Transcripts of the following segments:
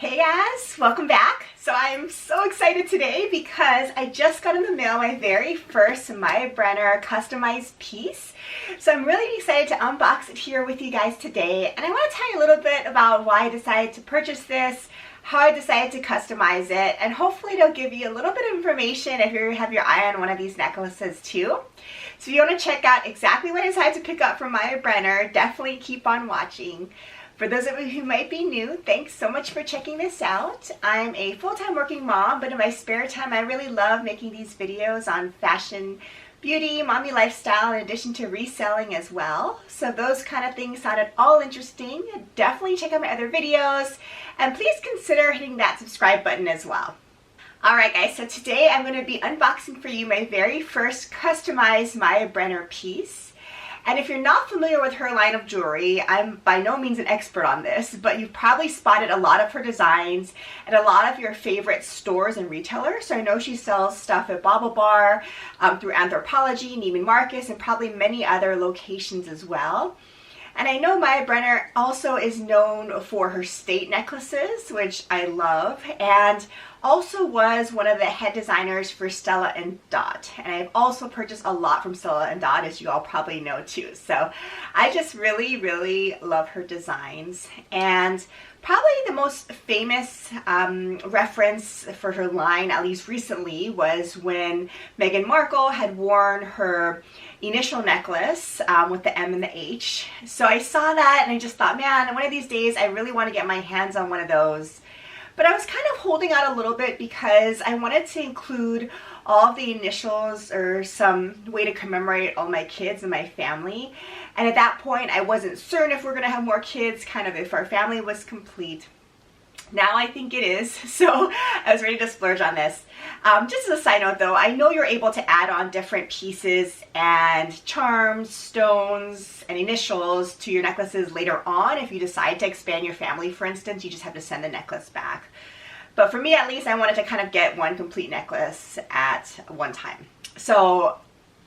Hey guys, welcome back. So I'm so excited today because I just got in the mail my very first Brenner customized piece. So I'm really excited to unbox it here with you guys today. And I want to tell you a little bit about why I decided to purchase this, how I decided to customize it, and hopefully it'll give you a little bit of information if you have your eye on one of these necklaces too. So if you want to check out exactly what I decided to pick up from Brenner, definitely keep on watching. For those of you who might be new, thanks so much for checking this out. I'm a full-time working mom, but in my spare time I really love making these videos on fashion, beauty, mommy lifestyle, in addition to reselling as well. So those kind of things sounded all interesting. Definitely check out my other videos, and please consider hitting that subscribe button as well. Alright guys, so today I'm going to be unboxing for you my very first customized Brenner piece. And if you're not familiar with her line of jewelry, I'm by no means an expert on this, but you've probably spotted a lot of her designs at a lot of your favorite stores and retailers. So I know she sells stuff at Bar, through Anthropologie, Neiman Marcus, and probably many other locations as well. And I know Brenner also is known for her state necklaces, which I love, and also was one of the head designers for Stella & Dot. And I've also purchased a lot from Stella & Dot, as you all probably know too. So I just really love her designs. And probably the most famous reference for her line, at least recently, was when Meghan Markle had worn her initial necklace with the M and the H. So I saw that and I just thought, man, one of these days I really want to get my hands on one of those. But I was kind of holding out a little bit because I wanted to include all of the initials or some way to commemorate all my kids and my family. And at that point, I wasn't certain if we're going to have more kids, kind of if our family was complete. Now I think it is, so I was ready to splurge on this. Just as a side note though, I know you're able to add on different pieces and charms, stones, and initials to your necklaces later on. If you decide to expand your family, for instance, you just have to send the necklace back. But for me at least, I wanted to kind of get one complete necklace at one time. So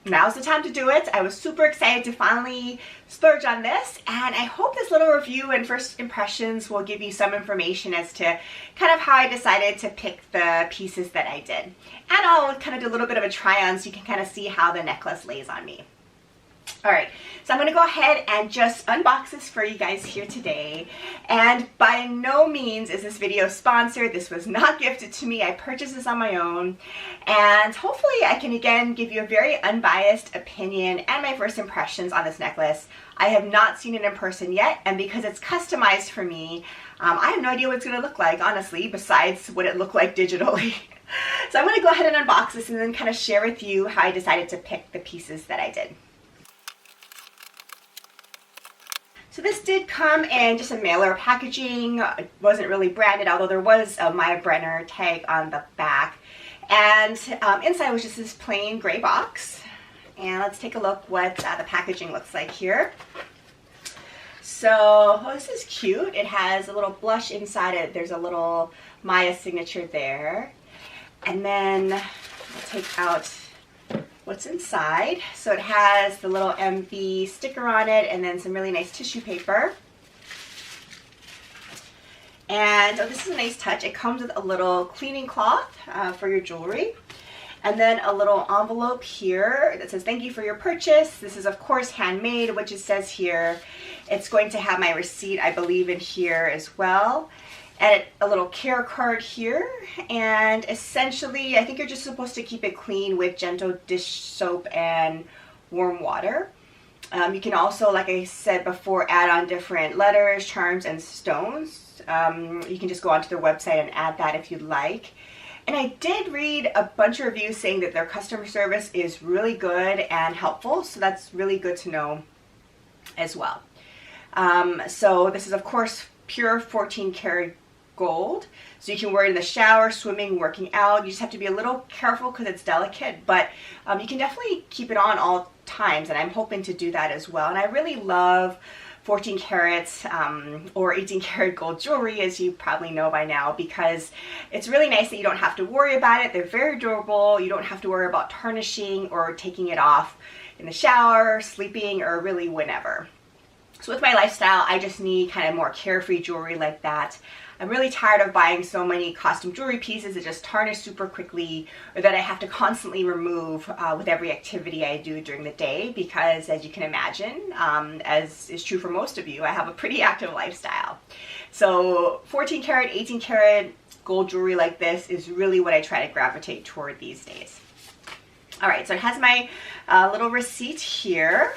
now's the time to do it. I was super excited to finally splurge on this, and I hope this little review and first impressions will give you some information as to kind of how I decided to pick the pieces that I did. And I'll kind of do a little bit of a try on so you can kind of see how the necklace lays on me. Alright, so I'm going to go ahead and just unbox this for you guys here today. And by no means is this video sponsored. This was not gifted to me. I purchased this on my own. And hopefully I can again give you a very unbiased opinion and my first impressions on this necklace. I have not seen it in person yet, and because it's customized for me, I have no idea what it's going to look like, honestly, besides what it looked like digitally. So I'm going to go ahead and unbox this and then kind of share with you how I decided to pick the pieces that I did. So this did come in just a mailer packaging. It wasn't really branded, although there was a Brenner tag on the back. And inside was just this plain gray box. And let's take a look what the packaging looks like here. So, oh, this is cute. It has a little blush inside it. There's a little Maya signature there. And then I'll take out what's inside. So it has the little MV sticker on it and then some really nice tissue paper. And oh, this is a nice touch. It comes with a little cleaning cloth for your jewelry. And then a little envelope here that says thank you for your purchase. This is of course handmade, which it says here. It's going to have my receipt, I believe, in here as well. And a little care card here, and essentially I think you're just supposed to keep it clean with gentle dish soap and warm water. You can also, like I said before, add on different letters, charms, and stones. You can just go onto their website and add that if you'd like. And I did read a bunch of reviews saying that their customer service is really good and helpful, so that's really good to know as well. So this is of course pure 14 karat gold, so you can wear it in the shower, swimming, working out. You just have to be a little careful because it's delicate, but you can definitely keep it on all times, and I'm hoping to do that as well. And I really love 14 carats or 18 karat gold jewelry, as you probably know by now, because it's really nice that you don't have to worry about it. They're very durable. You don't have to worry about tarnishing or taking it off in the shower, sleeping, or really whenever. So with my lifestyle, I just need kind of more carefree jewelry like that. I'm really tired of buying so many costume jewelry pieces that just tarnish super quickly, or that I have to constantly remove with every activity I do during the day, because as you can imagine, as is true for most of you, I have a pretty active lifestyle. So 14 karat, 18 karat gold jewelry like this is really what I try to gravitate toward these days. All right, so it has my little receipt here.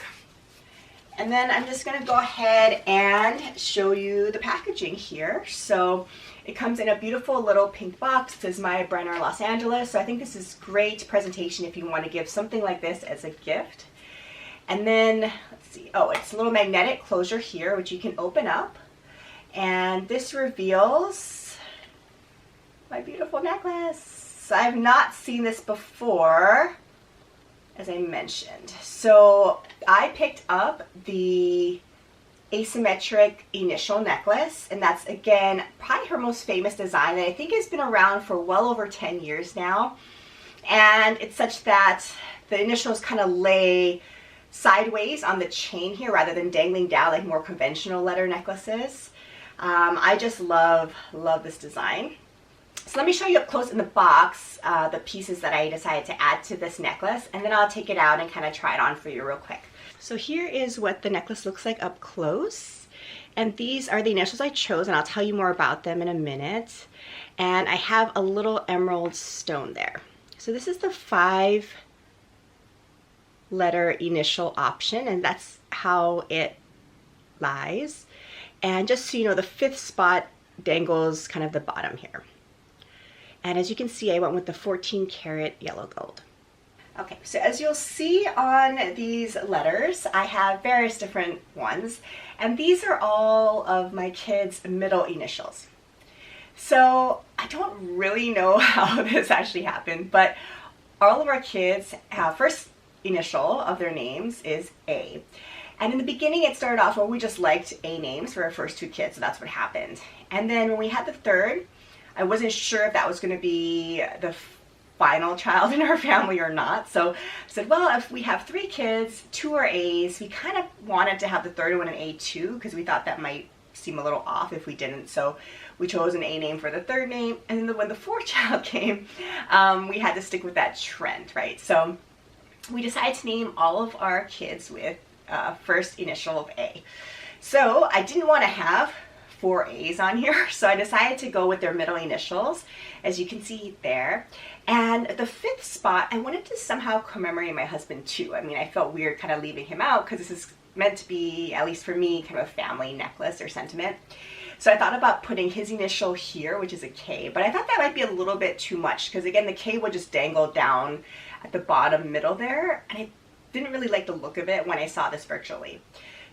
And then I'm just going to go ahead and show you the packaging here. So it comes in a beautiful little pink box. It says My Brenner, Los Angeles. So I think this is great presentation if you want to give something like this as a gift. And then, let's see, oh, it's a little magnetic closure here, which you can open up. And this reveals my beautiful necklace. So I've not seen this before, as I mentioned. So I picked up the asymmetric initial necklace, and that's again probably her most famous design, and I think it's been around for well over 10 years now. And it's such that the initials kind of lay sideways on the chain here rather than dangling down like more conventional letter necklaces. I just love this design. So let me show you up close in the box the pieces that I decided to add to this necklace, and then I'll take it out and kind of try it on for you real quick. So here is what the necklace looks like up close, and these are the initials I chose, and I'll tell you more about them in a minute. And I have a little emerald stone there. So this is the 5-letter initial option, and that's how it lies. And just so you know, the 5th spot dangles kind of the bottom here. And as you can see, I went with the 14 karat yellow gold. Okay, so as you'll see on these letters, I have various different ones, and these are all of my kids' middle initials. So I don't really know how this actually happened, but all of our kids have first initial of their names is A. And in the beginning, it started off where we just liked A names for our first 2 kids, so that's what happened. And then when we had the third, I wasn't sure if that was going to be the final child in our family or not. So I said, well, if we have 3 kids, 2 are A's, we kind of wanted to have the third one an A too, because we thought that might seem a little off if we didn't. So we chose an A name for the third name. And then when the 4th child came, we had to stick with that trend, right? So we decided to name all of our kids with first initial of A. So I didn't want to have 4 A's on here, so I decided to go with their middle initials, as you can see there. And the 5th spot, I wanted to somehow commemorate my husband too. I mean, I felt weird kind of leaving him out, because this is meant to be, at least for me, kind of a family necklace or sentiment. So I thought about putting his initial here, which is a K, but I thought that might be a little bit too much, because again, the K would just dangle down at the bottom middle there, and I didn't really like the look of it when I saw this virtually.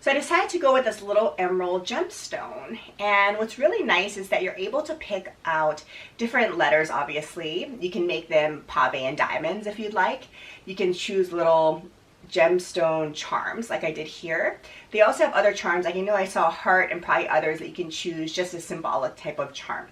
So I decided to go with this little emerald gemstone. And what's really nice is that you're able to pick out different letters, obviously. You can make them pave and diamonds if you'd like. You can choose little gemstone charms like I did here. They also have other charms, like, you know, I saw a heart and probably others that you can choose, just a symbolic type of charm.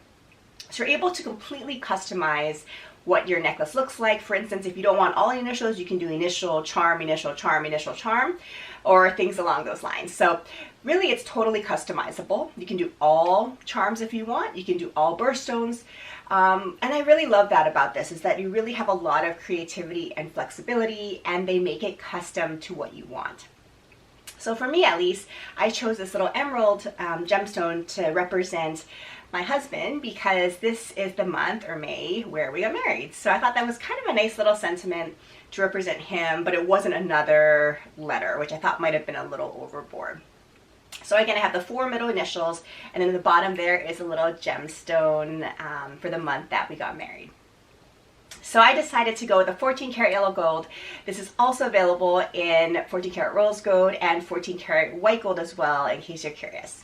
So you're able to completely customize what your necklace looks like. For instance, if you don't want all initials, you can do initial charm, initial charm, initial charm, or things along those lines. So really, it's totally customizable. You can do all charms if you want. You can do all birthstones. And I really love that about this, is that you really have a lot of creativity and flexibility, and they make it custom to what you want. So for me, at least, I chose this little emerald gemstone to represent my husband, because this is the month, or May, where we got married. So I thought that was kind of a nice little sentiment to represent him, but it wasn't another letter, which I thought might have been a little overboard. So again, I have the 4 middle initials, and then the bottom there is a little gemstone for the month that we got married. So I decided to go with the 14 karat yellow gold. This is also available in 14 karat rose gold and 14 karat white gold as well, in case you're curious.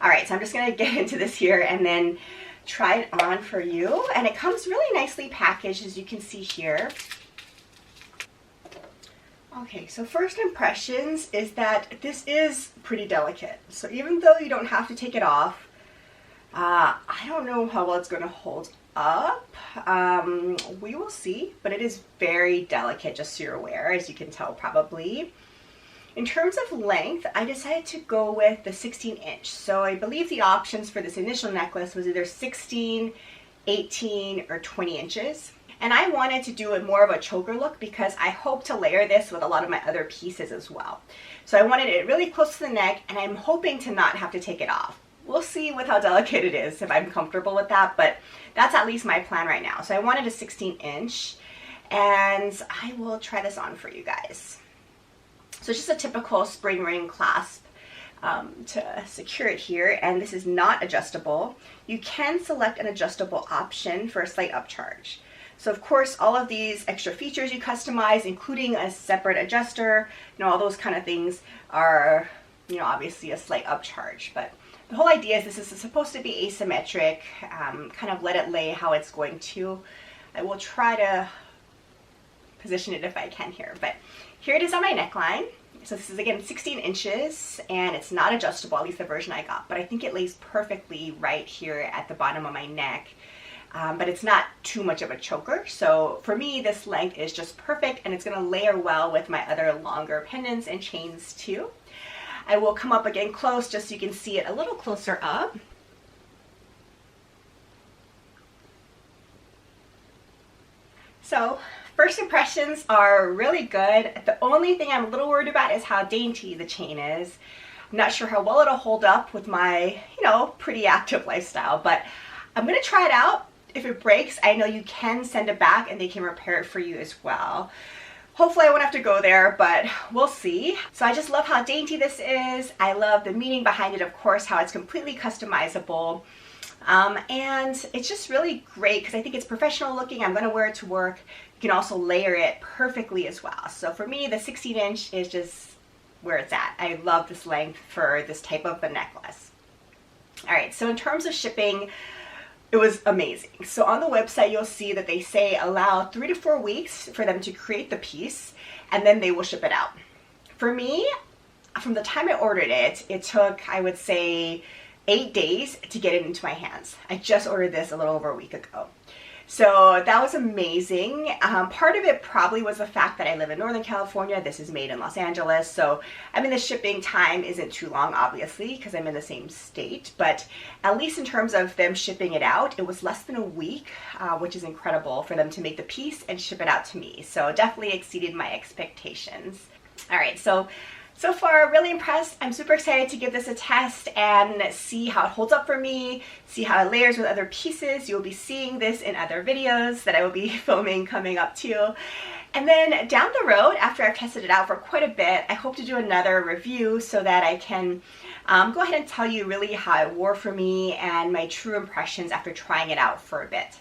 All right, so I'm just gonna get into this here and then try it on for you. And it comes really nicely packaged, as you can see here. Okay, so first impressions is that this is pretty delicate. So even though you don't have to take it off, I don't know how well it's gonna hold up. We will see, but it is very delicate, just so you're aware, as you can tell probably. In terms of length, I decided to go with the 16-inch. So I believe the options for this initial necklace was either 16, 18, or 20 inches. And I wanted to do it more of a choker look because I hope to layer this with a lot of my other pieces as well. So I wanted it really close to the neck, and I'm hoping to not have to take it off. We'll see with how delicate it is, if I'm comfortable with that, but that's at least my plan right now. So I wanted a 16-inch, and I will try this on for you guys. So it's just a typical spring ring clasp to secure it here, and this is not adjustable. You can select an adjustable option for a slight upcharge. So of course, all of these extra features you customize, including a separate adjuster, all those kind of things are, obviously a slight upcharge. But the whole idea is this is supposed to be asymmetric, kind of let it lay how it's going to. I will try to position it if I can here, but here it is on my neckline. So this is again 16 inches, and it's not adjustable, at least the version I got, but I think it lays perfectly right here at the bottom of my neck. But it's not too much of a choker. So for me, this length is just perfect, and it's gonna layer well with my other longer pendants and chains too. I will come up again close just so you can see it a little closer up. So first impressions are really good. The only thing I'm a little worried about is how dainty the chain is. I'm not sure how well it'll hold up with my, pretty active lifestyle, but I'm gonna try it out. If it breaks, I know you can send it back and they can repair it for you as well. Hopefully I won't have to go there, but we'll see. So I just love how dainty this is. I love the meaning behind it, of course, how it's completely customizable. And it's just really great because I think it's professional looking. I'm gonna wear it to work. You can also layer it perfectly as well. So for me, the 16-inch is just where it's at. I love this length for this type of a necklace. All right, so in terms of shipping, it was amazing. So on the website, you'll see that they say allow 3 to 4 weeks for them to create the piece, and then they will ship it out. For me, from the time I ordered it, it took, I would say, 8 days to get it into my hands. I just ordered this a little over a week ago. So that was amazing. Part of it probably was the fact that I live in Northern California. This is made in Los Angeles. So the shipping time isn't too long, obviously, because I'm in the same state. But at least in terms of them shipping it out, it was less than a week, which is incredible for them to make the piece and ship it out to me. So definitely exceeded my expectations. All right, so far, really impressed. I'm super excited to give this a test and see how it holds up for me, see how it layers with other pieces. You'll be seeing this in other videos that I will be filming coming up too. And then down the road, after I've tested it out for quite a bit, I hope to do another review so that I can go ahead and tell you really how it wore for me and my true impressions after trying it out for a bit.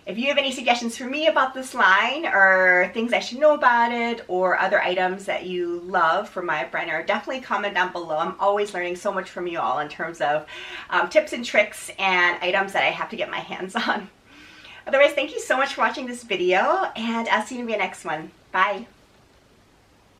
If you have any suggestions for me about this line or things I should know about it or other items that you love from my Brenner, definitely comment down below. I'm always learning so much from you all in terms of tips and tricks and items that I have to get my hands on. Otherwise, thank you so much for watching this video, and I'll see you in the next one. Bye.